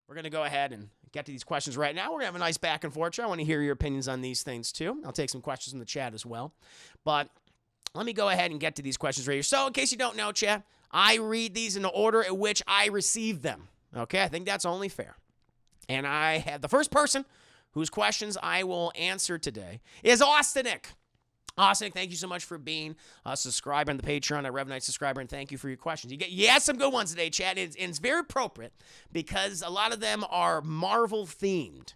We're going to go ahead and get to these questions right now. We're going to have a nice back and forth. I want to hear your opinions on these things too. I'll take some questions in the chat as well. But let me go ahead and get to these questions right here. So in case you don't know, chat, I read these in the order at which I receive them. Okay, I think that's only fair. And I have the first person whose questions I will answer today is Austinic. Austinic, thank you so much for being a subscriber on the Patreon, a Rev Knight subscriber, and thank you for your questions. You had some good ones today, chat, and it's very appropriate because a lot of them are Marvel-themed,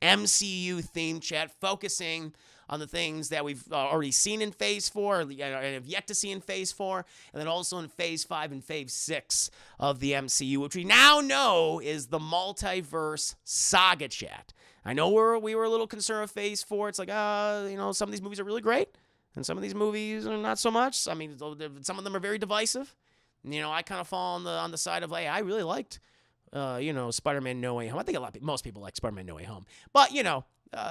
MCU-themed, chat, focusing on the things that we've already seen in Phase 4 and have yet to see in Phase 4, and then also in Phase 5 and Phase 6 of the MCU, which we now know is the multiverse saga, chat. I know we were a little concerned with Phase 4. It's like, some of these movies are really great, and some of these movies are not so much. I mean, some of them are very divisive. I kind of fall on the side of, like, I really liked, Spider-Man No Way Home. I think most people like Spider-Man No Way Home. But,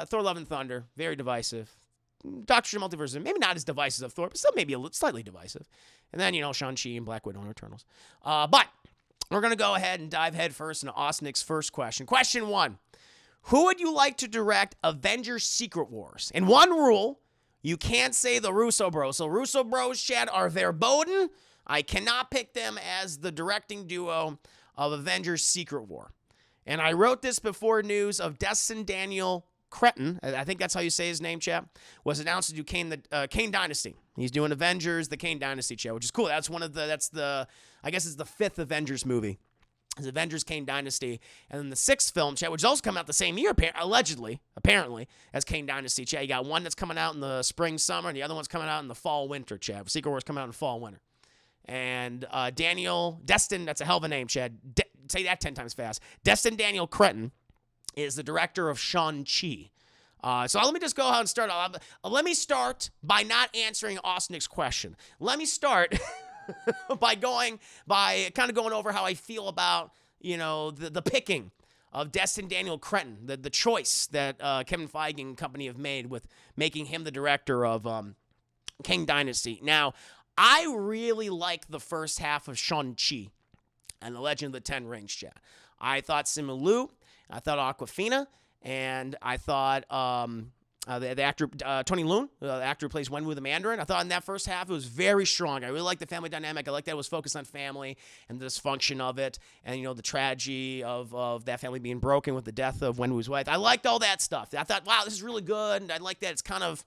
Thor Love and Thunder, very divisive. Doctor Strange Multiverse, maybe not as divisive as Thor, but still maybe slightly divisive. And then, Shang-Chi and Black Widow and Eternals. But we're going to go ahead and dive head first into Austinic's first question. Question 1. Who would you like to direct Avengers Secret Wars? And one rule, you can't say the Russo Bros. So Russo Bros, chat, are verboten. I cannot pick them as the directing duo of Avengers Secret War. And I wrote this before news of Destin Daniel Cretton, I think that's how you say his name, chat, was announced to do Kane Dynasty. He's doing Avengers, the Kane Dynasty, chat, which is cool. That's I guess it's the 5th Avengers movie. It's Avengers Kane Dynasty. And then the 6th film, chat, which is also coming out the same year, apparently, as Kane Dynasty, chat. You got one that's coming out in the spring, summer, and the other one's coming out in the fall, winter, chat. Secret Wars coming out in the fall, winter. And Destin, that's a hell of a name, Chad. Say that 10 times fast. Destin Daniel Cretton is the director of Shang-Chi. So let me just go ahead and start. Let me start by not answering Austinic's question. Let me start by kind of going over how I feel about, the picking of Destin Daniel Cretton, the choice that Kevin Feige and company have made with making him the director of Kane Dynasty. Now, I really like the first half of Shang-Chi and the Legend of the Ten Rings, chat. I thought Simu Liu, I thought Awkwafina, and I thought the actor, Tony Leung, the actor who plays Wenwu the Mandarin. I thought in that first half it was very strong. I really liked the family dynamic. I liked that it was focused on family and the dysfunction of it and, the tragedy of that family being broken with the death of Wenwu's wife. I liked all that stuff. I thought, wow, this is really good. And I like that it's kind of,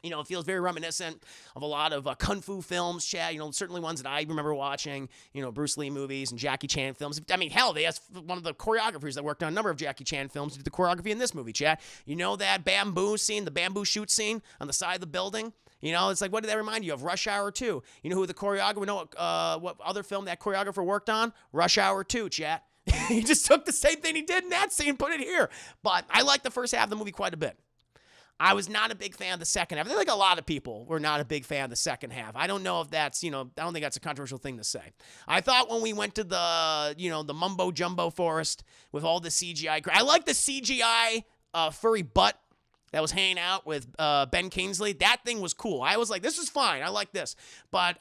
it feels very reminiscent of a lot of kung fu films, Chad. Certainly ones that I remember watching, Bruce Lee movies and Jackie Chan films. I mean, hell, they asked one of the choreographers that worked on a number of Jackie Chan films to do the choreography in this movie, Chad. That bamboo scene, the bamboo shoot scene on the side of the building? It's like, what did that remind you of? Rush Hour 2. You know who the choreographer, what other film that choreographer worked on? Rush Hour 2, Chad. He just took the same thing he did in that scene and put it here. But I like the first half of the movie quite a bit. I was not a big fan of the second half. I think like a lot of people were not a big fan of the second half. I don't know if that's, I don't think that's a controversial thing to say. I thought when we went to the mumbo jumbo forest with all the CGI, I like the CGI furry butt that was hanging out with Ben Kingsley. That thing was cool. I was like, this is fine. I like this. But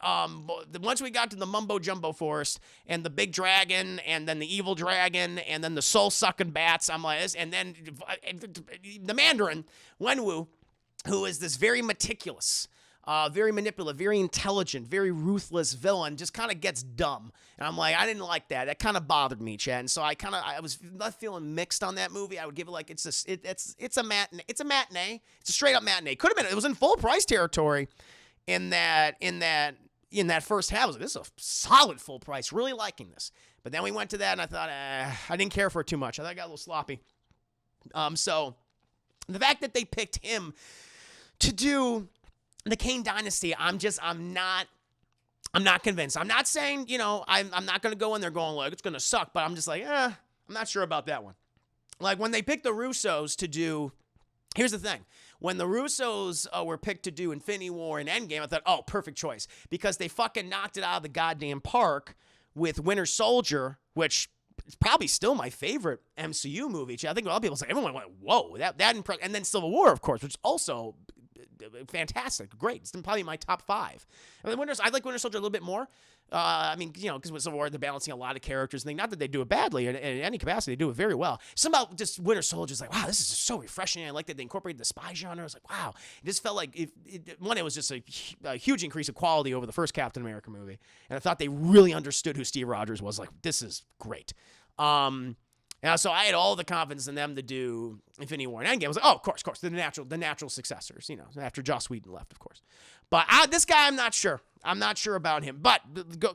once we got to the mumbo jumbo forest and the big dragon and then the evil dragon and then the soul-sucking bats, I'm like, and then the Mandarin, Wenwu, who is this very meticulous, very manipulative, very intelligent, very ruthless villain, just kind of gets dumb. And I'm like, I didn't like that. That kind of bothered me, Chad. And so I was not feeling mixed on that movie. I would give it like it's a matinee. It's a matinee. It's a straight up matinee. Could have been. It was in full price territory in that first half. I was like, this is a solid full price. Really liking this. But then we went to that, and I thought I didn't care for it too much. I thought it got a little sloppy. So the fact that they picked him to do the Kane Dynasty, I'm not convinced. I'm not saying, I'm not going to go in there going like, it's going to suck, but I'm just like, I'm not sure about that one. Like when they picked the Russos to do, here's the thing. When the Russos were picked to do Infinity War and Endgame, I thought, oh, perfect choice. Because they fucking knocked it out of the goddamn park with Winter Soldier, which is probably still my favorite MCU movie. I think a lot of people say, everyone went, whoa, that and then Civil War, of course, which is also fantastic, great. It's probably my top 5. I like Winter Soldier a little bit more. I mean, because with Civil War, they're balancing a lot of characters and things. Not that they do it badly in any capacity, they do it very well. Something about just Winter Soldier is like, wow, this is just so refreshing. I like that they incorporated the spy genre. I was like, wow. It just felt like, it was just a huge increase of quality over the first Captain America movie. And I thought they really understood who Steve Rogers was. Like, this is great. So I had all the confidence in them to do Infinity War and Endgame. I was like, oh, of course, the natural successors, after Joss Whedon left, of course. But this guy, I'm not sure. I'm not sure about him. But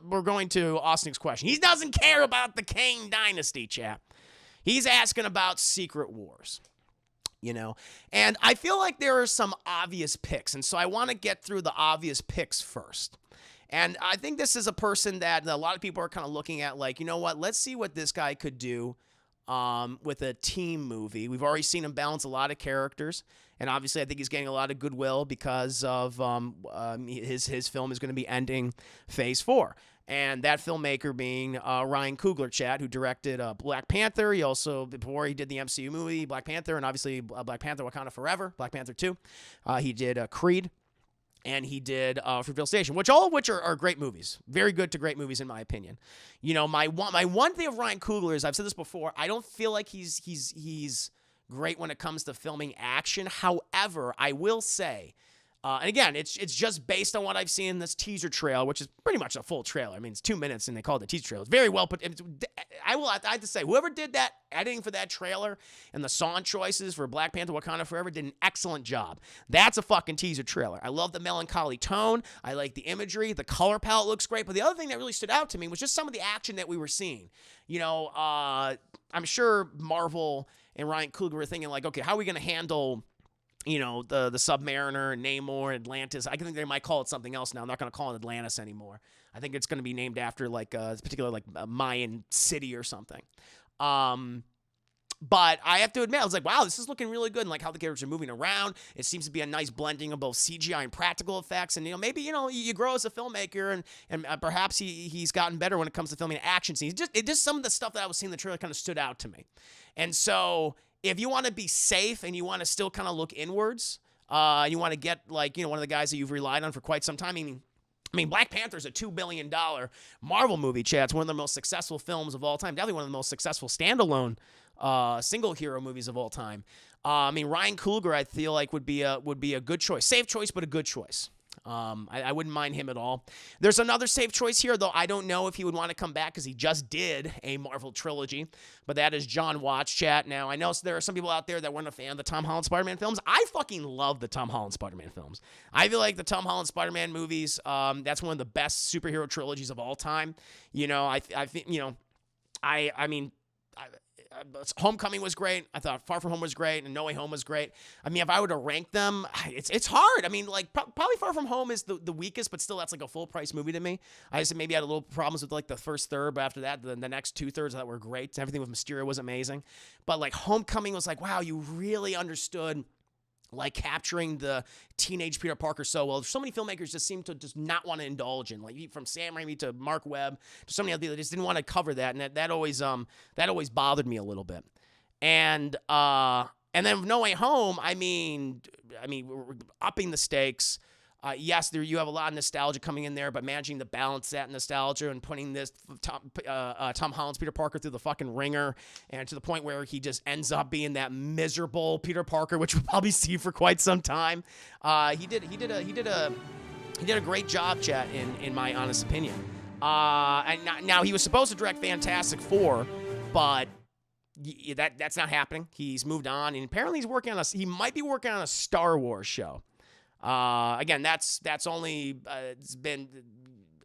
we're going to Austin's question. He doesn't care about the Kang Dynasty, chap. He's asking about Secret Wars. And I feel like there are some obvious picks. And so I want to get through the obvious picks first. And I think this is a person that a lot of people are kind of looking at like, you know what, let's see what this guy could do with a team movie. We've already seen him balance a lot of characters, and obviously I think he's getting a lot of goodwill because of his film is going to be ending Phase 4. And that filmmaker being Ryan Coogler, Chad, who directed Black Panther. He also, before he did the MCU movie, Black Panther, and obviously Black Panther Wakanda Forever, Black Panther 2. He did Creed. And he did Fruitvale Station, all of which are great movies. Very good to great movies, in my opinion. My one thing of Ryan Coogler is, I've said this before, I don't feel like he's great when it comes to filming action. However, I will say, and again, it's just based on what I've seen in this teaser trail, which is pretty much a full trailer. I mean, it's 2 minutes, and they call it a teaser trailer. It's very well put. I have to say, whoever did that editing for that trailer and the song choices for Black Panther Wakanda Forever did an excellent job. That's a fucking teaser trailer. I love the melancholy tone. I like the imagery. The color palette looks great. But the other thing that really stood out to me was just some of the action that we were seeing. I'm sure Marvel and Ryan Coogler were thinking like, okay, how are we going to handle the Submariner, Namor, Atlantis? I think they might call it something else now. I'm not going to call it Atlantis anymore. I think it's going to be named after like a particular like a Mayan city or something. But I have to admit, I was like, wow, this is looking really good. And like how the characters are moving around. It seems to be a nice blending of both CGI and practical effects. And, maybe, you grow as a filmmaker and perhaps he's gotten better when it comes to filming action scenes. Just some of the stuff that I was seeing in the trailer kind of stood out to me. And so if you want to be safe and you want to still kind of look inwards, you want to get like, one of the guys that you've relied on for quite some time. I mean, Black Panther's a $2 billion Marvel movie, Chad. It's one of the most successful films of all time. Definitely one of the most successful standalone single hero movies of all time. Ryan Coogler, I feel like would be a good choice. Safe choice, but a good choice. I wouldn't mind him at all. There's another safe choice here, though. I don't know if he would want to come back because he just did a Marvel trilogy, but that is John Watts, chat. Now, I know there are some people out there that weren't a fan of the Tom Holland Spider-Man films. I fucking love the Tom Holland Spider-Man films. I feel like the Tom Holland Spider-Man movies, that's one of the best superhero trilogies of all time. I think, Homecoming was great. I thought Far From Home was great, and No Way Home was great. If I were to rank them, it's hard. Probably Far From Home is the weakest, but still that's like a full price movie to me. I just maybe had a little problems with like the first third, but after that, the next 2/3 that were great. Everything with Mysterio was amazing, but like Homecoming was like, wow, you really understood like capturing the teenage Peter Parker so well. So many filmmakers just seem to just not want to indulge in, like from Sam Raimi to Mark Webb to so many other people, they just didn't want to cover that, and that always bothered me a little bit. And then No Way Home, we're upping the stakes. Yes, you have a lot of nostalgia coming in there, but managing to balance that nostalgia and putting this Tom Holland's Peter Parker through the fucking ringer, and to the point where he just ends up being that miserable Peter Parker, which we'll probably see for quite some time. He did a great job, chat, in my honest opinion. And now he was supposed to direct Fantastic Four, but that's not happening. He's moved on, and apparently he might be working on a Star Wars show. Again, that's only it's been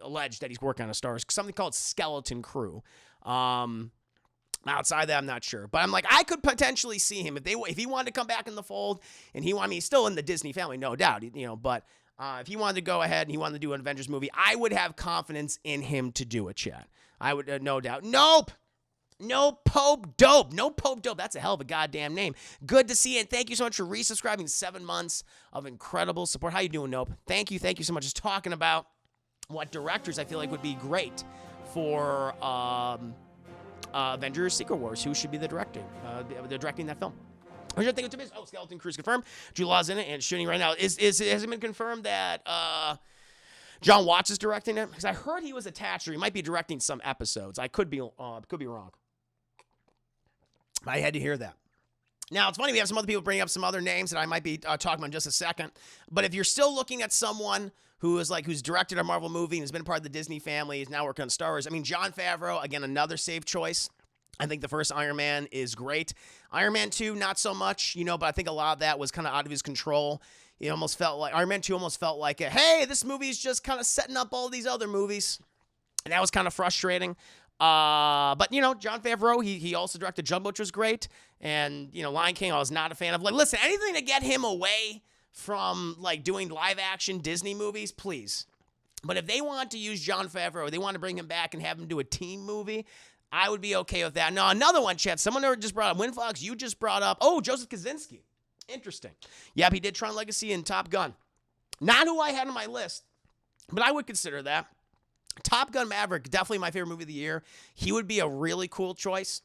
alleged that he's working on a Star Wars, something called Skeleton Crew. Outside that, I'm not sure, but I'm like, I could potentially see him if he wanted to come back in the fold, and he's still in the Disney family, no doubt, but if he wanted to go ahead and he wanted to do an Avengers movie, I would have confidence in him to do it, Chad. I would, no doubt. Nope. No Pope Dope. No Pope Dope. That's a hell of a goddamn name. Good to see you, and thank you so much for resubscribing. 7 months of incredible support. How you doing, Nope? Thank you so much. Just talking about what directors I feel like would be great for Avengers Secret Wars. Who should be the directing that film? Which I think it's Skeleton Crew's confirmed. Jude Law's in it and shooting right now. Has it been confirmed that John Watts is directing it? Because I heard he was attached, or he might be directing some episodes. I could be wrong. I had to hear that. Now, it's funny, we have some other people bringing up some other names that I might be talking about in just a second. But if you're still looking at someone who's directed a Marvel movie and has been part of the Disney family, is now working on Star Wars. I mean, Jon Favreau, again, another safe choice. I think the first Iron Man is great. Iron Man 2, not so much, but I think a lot of that was kind of out of his control. It almost felt like Iron Man 2 almost felt like, hey, this movie is just kind of setting up all these other movies. And that was kind of frustrating. But Jon Favreau, he also directed Jumbo, which was great. And, Lion King, I was not a fan of. Like, listen, anything to get him away from, doing live-action Disney movies, please. But if they want to use Jon Favreau, they want to bring him back and have him do a team movie, I would be okay with that. Now, another one, Chet, someone just brought up, Winfox, you just brought up, Joseph Kosinski. Interesting. Yep, he did Tron Legacy and Top Gun. Not who I had on my list, but I would consider that. Top Gun Maverick, definitely my favorite movie of the year. He would be a really cool choice.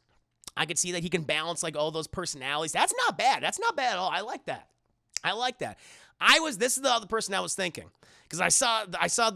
I could see that he can balance, all those personalities. That's not bad. That's not bad at all. I like that. This is the other person I was thinking. Because I saw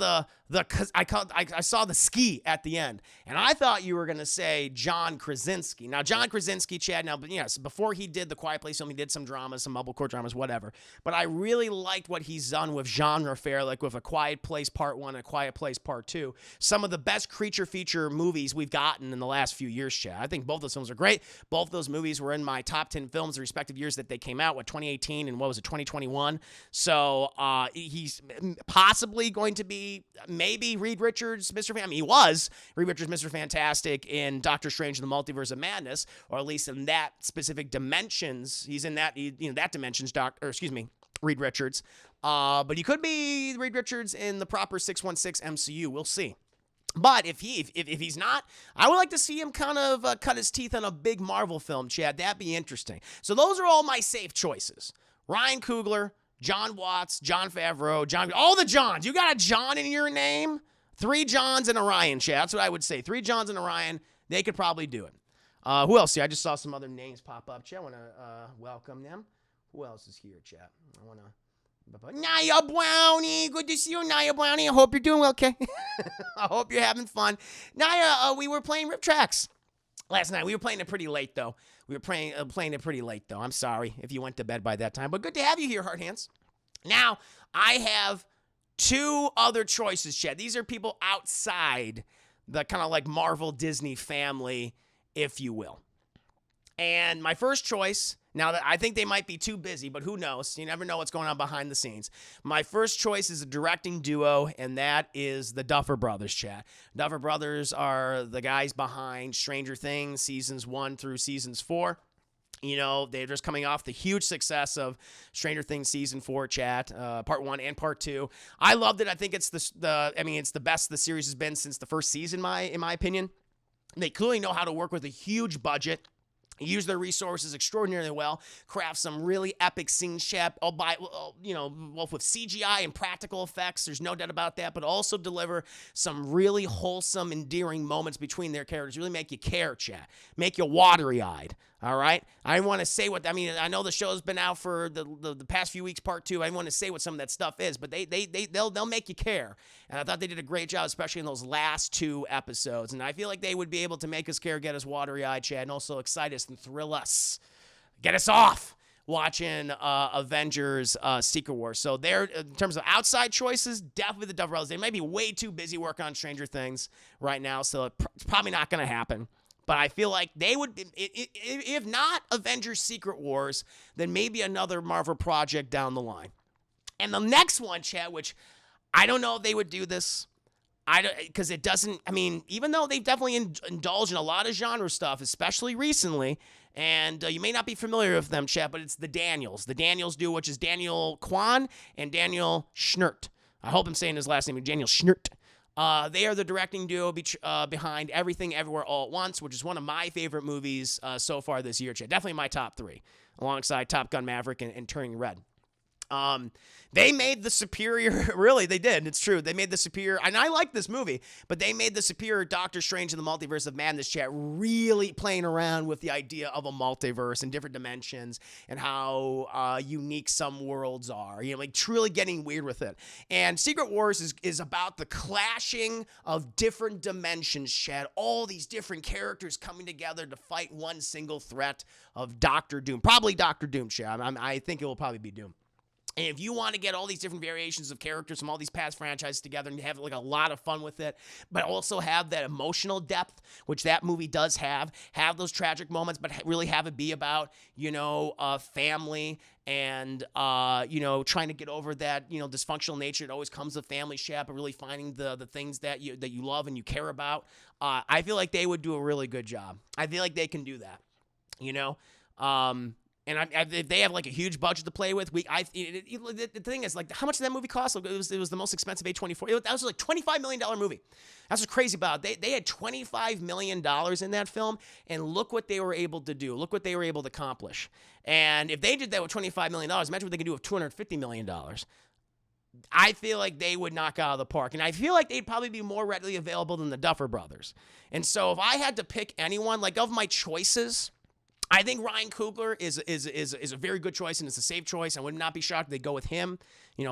the ski at the end, and I thought you were gonna say John Krasinski. Now, John Krasinski, Chad. Now, but yes, before he did the Quiet Place film, he did some dramas, some mumblecore dramas, whatever. But I really liked what he's done with genre fare, like with A Quiet Place Part 1 and A Quiet Place Part 2. Some of the best creature feature movies we've gotten in the last few years, Chad. I think both those films are great. Both those movies were in my top 10 films, the respective years that they came out. 2018 and 2021. So he's possibly going to be maybe Reed Richards, Mr. Fan. I mean, he was Reed Richards, Mr. Fantastic in Doctor Strange and the Multiverse of Madness, or at least in that specific dimensions. He's in that, that dimensions, Reed Richards. But he could be Reed Richards in the proper 616 MCU. We'll see. But if he's not, I would like to see him kind of cut his teeth on a big Marvel film, Chad. That'd be interesting. So those are all my safe choices. Ryan Coogler, John Watts, Jon Favreau, all the Johns. You got a John in your name? 3 Johns and a Ryan, Chad. That's what I would say. 3 Johns and a Ryan. They could probably do it. Who else? I just saw some other names pop up, Chad. I want to welcome them. Who else is here, Chad? I want to... Naya Brownie. Good to see you, Naya Brownie. I hope you're doing okay. I hope you're having fun. Naya, we were playing Rip Tracks last night. We were playing it pretty late, though. I'm sorry if you went to bed by that time. But good to have you here, Hard Hands. Now, I have 2 other choices, Chad. These are people outside the kind of Marvel Disney family, if you will. And my first choice, now that I think they might be too busy, but who knows? You never know what's going on behind the scenes. My first choice is a directing duo, and that is the Duffer Brothers, Chad. Duffer Brothers are the guys behind Stranger Things, seasons 1 through seasons 4. They're just coming off the huge success of Stranger Things season 4, Chad, part 1 and part 2. I loved it. I think it's it's the best the series has been since the first season, in my opinion. They clearly know how to work with a huge budget. Use their resources extraordinarily well, craft some really epic scenes, Chad, both with CGI and practical effects, there's no doubt about that, but also deliver some really wholesome, endearing moments between their characters, really make you care, Chad, make you watery-eyed, all right? I want to say I know the show's been out for the past few weeks, part 2, I want to say what some of that stuff is, but they'll make you care, and I thought they did a great job, especially in those last 2 episodes, and I feel like they would be able to make us care, get us watery-eyed, Chad, and also excite us and thrill us, get us off watching Avengers Secret Wars. So they're, in terms of outside choices, definitely the Duffer Brothers. They may be way too busy working on Stranger Things right now, so it's probably not going to happen. But I feel like they would, if not Avengers Secret Wars, then maybe another Marvel project down the line. And the next one, Chad, which I don't know if they would do this, because it doesn't, even though they've definitely indulged in a lot of genre stuff, especially recently, and you may not be familiar with them, Chad, but it's the Daniels. The Daniels duo, which is Daniel Kwan and Daniel Schnert. I hope I'm saying his last name, Daniel Schnert. They are the directing duo behind Everything Everywhere All at Once, which is one of my favorite movies so far this year, Chad. Definitely my top 3, alongside Top Gun Maverick and Turning Red. They made the superior, really, they did. It's true. They made the superior, and I like this movie, but they made the superior Doctor Strange in the Multiverse of Madness chat really playing around with the idea of a multiverse and different dimensions and how unique some worlds are. Like truly getting weird with it. And Secret Wars is about the clashing of different dimensions, chat. All these different characters coming together to fight one single threat of Doctor Doom. Probably Doctor Doom, chat. I think it will probably be Doom. And if you want to get all these different variations of characters from all these past franchises together and have like a lot of fun with it, but also have that emotional depth, which that movie does have those tragic moments, but really have it be about, family and, trying to get over that, dysfunctional nature. It always comes with family chat, but really finding the things that you love and you care about. I feel like they would do a really good job. I feel like they can do that, And if they have like a huge budget to play with, the thing is, like, how much did that movie cost? It was the most expensive A24. That was like $25 million movie. That's what's crazy about it. They had $25 million in that film, and look what they were able to do. Look what they were able to accomplish. And if they did that with $25 million, imagine what they could do with $250 million. I feel like they would knock out of the park. And I feel like they'd probably be more readily available than the Duffer Brothers. And so if I had to pick anyone, like of my choices, I think Ryan Coogler is a very good choice, and it's a safe choice. I would not be shocked if they go with him.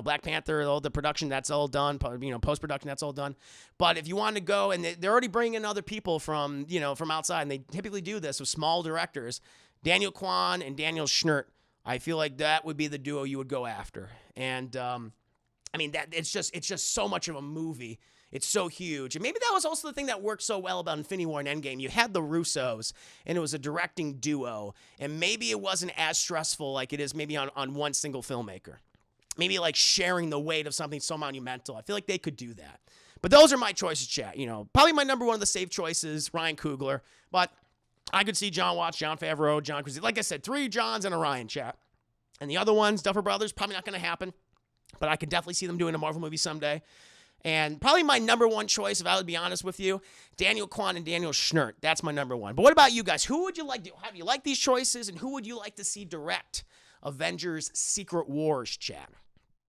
Black Panther, all the production, that's all done. Post-production, that's all done. But if you want to go, and they're already bringing in other people from outside, and they typically do this with small directors, Daniel Kwan and Daniel Schnert, I feel like that would be the duo you would go after. And, it's just so much of a movie. It's so huge. And maybe that was also the thing that worked so well about Infinity War and Endgame. You had the Russos, and it was a directing duo. And maybe it wasn't as stressful like it is maybe on one single filmmaker. Maybe like sharing the weight of something so monumental. I feel like they could do that. But those are my choices, chat. Probably my number one of the safe choices, Ryan Coogler. But I could see John Watts, Jon Favreau, John Krasinski. Like I said, 3 Johns and a Ryan, chat. And the other ones, Duffer Brothers, probably not going to happen. But I could definitely see them doing a Marvel movie someday. And probably my number one choice, if I would be honest with you, Daniel Kwan and Daniel Schnert. That's my number one. But what about you guys? Who would you like to, have you like these choices, and who would you like to see direct Avengers Secret Wars, chat?